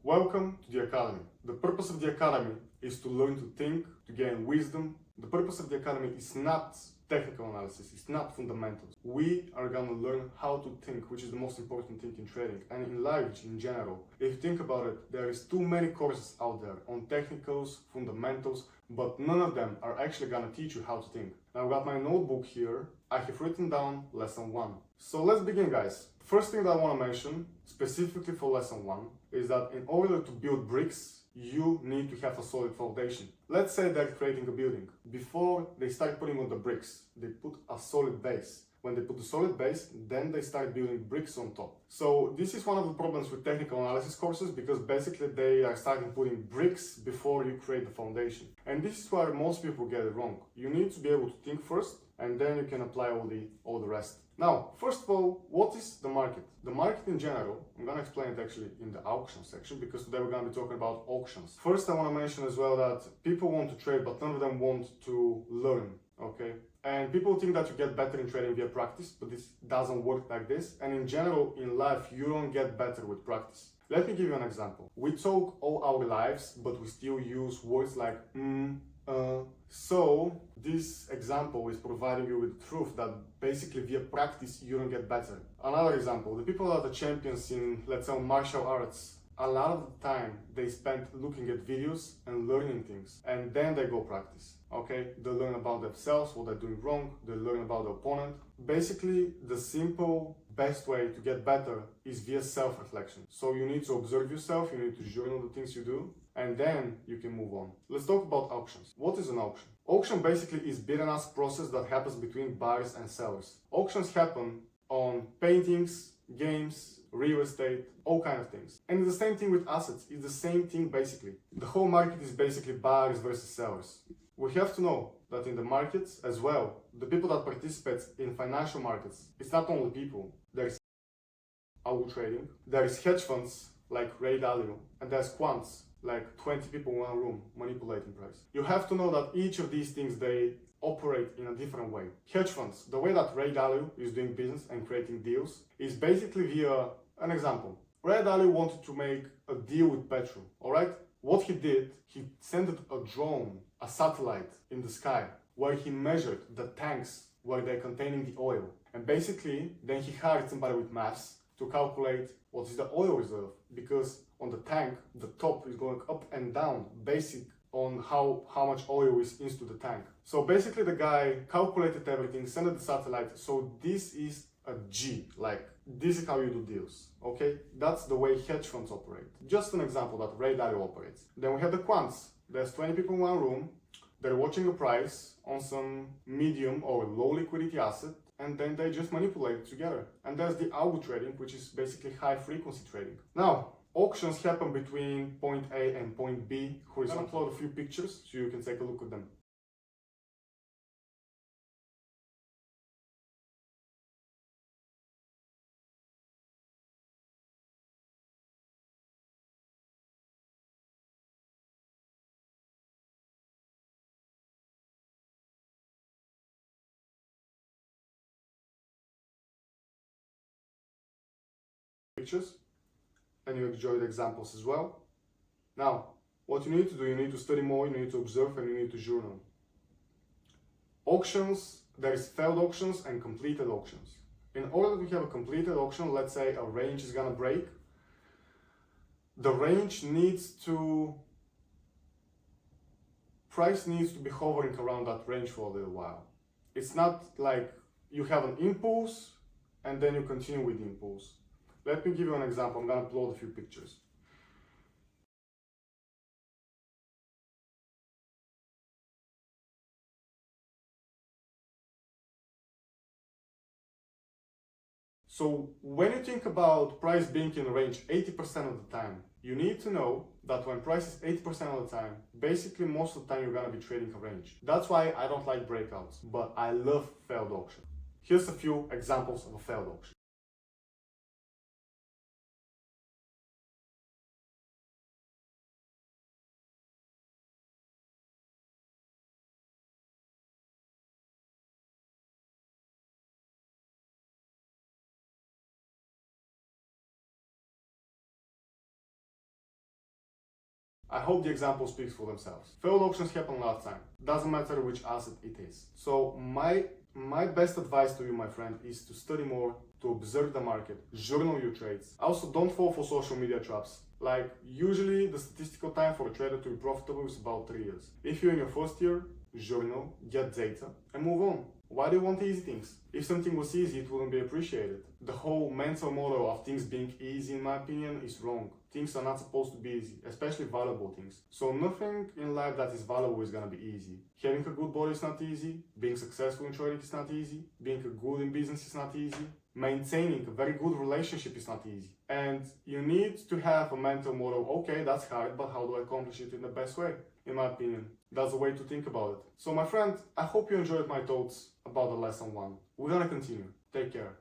Welcome to the Academy. The purpose of the Academy is to learn to think, to gain wisdom. The purpose of the Academy is not technical analysis, it's not fundamentals. We are gonna learn how to think, which is the most important thing in trading and in life in general. If you think about it, there is too many courses out there on technicals, fundamentals, but none of them are actually gonna teach you how to think. Now I've got my notebook here. I have written down lesson 1. So let's begin, guys. First thing that I want to mention, specifically for lesson 1, is that in order to build bricks, you need to have a solid foundation. Let's say they're creating a building. Before they start putting on the bricks, they put a solid base. When they put the solid base, then they start building bricks on top. So this is one of the problems with technical analysis courses, because basically they are starting putting bricks before you create the foundation. And this is where most people get it wrong. You need to be able to think first, and then you can apply all the rest. Now, first of all, what is the market? The market in general, I'm going to explain it actually in the auction section, because today we're going to be talking about auctions. First, I want to mention as well that people want to trade, but none of them want to learn, okay? And people think that you get better in trading via practice, but this doesn't work like this. And in general, in life, you don't get better with practice. Let me give you an example. We talk all our lives, but we still use words like so this example is providing you with the truth that basically via practice you don't get better. Another example, the people that are champions in, let's say, martial arts, a lot of the time they spend looking at videos and learning things, and then they go practice. Okay, they learn about themselves, what they're doing wrong, they learn about the opponent. Basically, the simple best way to get better is via self-reflection. So you need to observe yourself, you need to journal the things you do, and then you can move on. Let's talk about auctions. What is an auction? Auction basically is bid and ask process that happens between buyers and sellers. Auctions happen on paintings, games, real estate, all kind of things. And it's the same thing with assets. It's the same thing basically. The whole market is basically buyers versus sellers. We have to know that in the markets as well, the people that participate in financial markets, it's not only people. There is algo trading, there is hedge funds like Ray Dalio, and there's quants like 20 people in one room manipulating price. You have to know that each of these things, they operate in a different way. Hedge funds, the way that Ray Dalio is doing business and creating deals is basically via an example. Ray Dalio wanted to make a deal with petrol, all right? What he did, he sent a drone, a satellite in the sky, where he measured the tanks where they're containing the oil. And basically, then he hired somebody with maths to calculate what is the oil reserve, because on the tank, the top is going up and down, basic on how much oil is into the tank. So basically the guy calculated everything, sent it the satellite. So this is a G, like this is how you do deals, okay? That's the way hedge funds operate. Just an example that Ray Dalio operates. Then we have the quants. There's 20 people in one room. They're watching a price on some medium or low liquidity asset, and then they just manipulate it together. And there's the algo trading, which is basically high frequency trading. Now, auctions happen between point A and point B horizontal. I'll upload a few pictures so you can take a look at them. And you enjoy the examples as well. Now, what you need to do, you need to study more, you need to observe, and you need to journal. Auctions, there is failed auctions and completed auctions. In order to have a completed auction, let's say a range is gonna break, the range needs to, price needs to be hovering around that range for a little while. It's not like you have an impulse and then you continue with the impulse. Let me give you an example. I'm going to upload a few pictures. So when you think about price being in a range 80% of the time, you need to know that when price is 80% of the time, basically most of the time you're going to be trading a range. That's why I don't like breakouts, but I love failed auction. Here's a few examples of a failed auction. I hope the example speaks for themselves. Failed auctions happen last time. Doesn't matter which asset it is. So my best advice to you, my friend, is to study more, to observe the market, journal your trades. Also, don't fall for social media traps. Like, usually the statistical time for a trader to be profitable is about 3 years. If you're in your first year, journal, get data, and move on. Why do you want easy things? If something was easy, it wouldn't be appreciated. The whole mental model of things being easy, in my opinion, is wrong. Things are not supposed to be easy, especially valuable things. So nothing in life that is valuable is gonna be easy. Having a good body is not easy. Being successful in trading is not easy. Being good in business is not easy. Maintaining a very good relationship is not easy. And you need to have a mental model. Okay, that's hard, but how do I accomplish it in the best way? In my opinion, that's the way to think about it. So my friend, I hope you enjoyed my thoughts about the lesson 1. We're gonna continue. Take care.